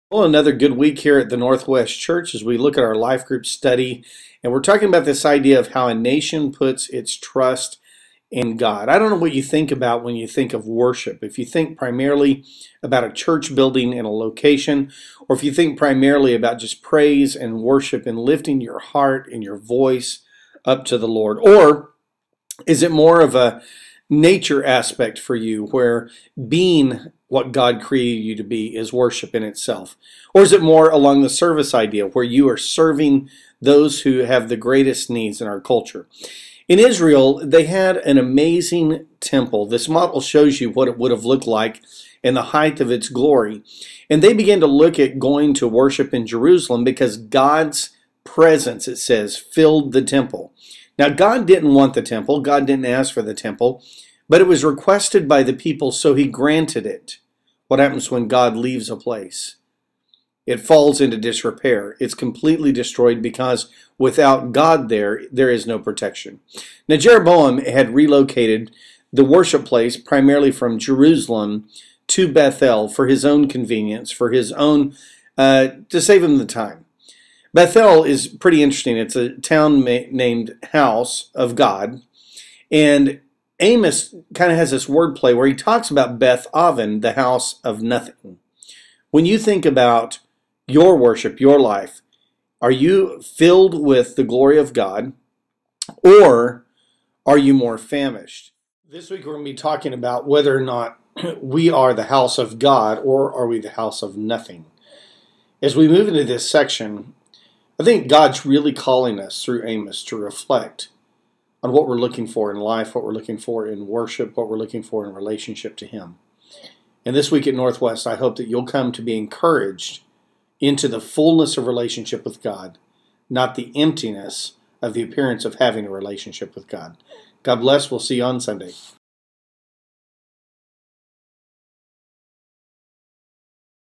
Well, another good week here at the Northwest Church as we look at our life group study. And we're talking about this idea of how a nation puts its trust in God. I don't know what you think about when you think of worship. If you think primarily about a church building and a location, or if you think primarily about just praise and worship and lifting your heart and your voice up to the Lord. Or is it more of a nature aspect for you where being what God created you to be is worship in itself? Or is it more along the service idea where you are serving those who have the greatest needs in our culture? In Israel, they had an amazing temple. This model shows you what it would have looked like in the height of its glory. And they began to look at going to worship in Jerusalem because God's presence, it says, filled the temple. Now, God didn't want the temple. God didn't ask for the temple, but it was requested by the people, so he granted it. What happens when God leaves a place? It falls into disrepair. It's completely destroyed because without God there is no protection. Now, Jeroboam had relocated the worship place primarily from Jerusalem to Bethel for his own convenience, for his own, to save him the time. Bethel is pretty interesting. It's a town named House of God. And Amos kind of has this wordplay where he talks about Beth-Aven, the house of nothing. When you think about your worship, your life, are you filled with the glory of God, or are you more famished? This week we're going to be talking about whether or not we are the house of God, or are we the house of nothing. As we move into this section, I think God's really calling us through Amos to reflect on what we're looking for in life, what we're looking for in worship, what we're looking for in relationship to Him. And this week at Northwest, I hope that you'll come to be encouraged into the fullness of relationship with God, not the emptiness of the appearance of having a relationship with God. God bless. We'll see you on Sunday.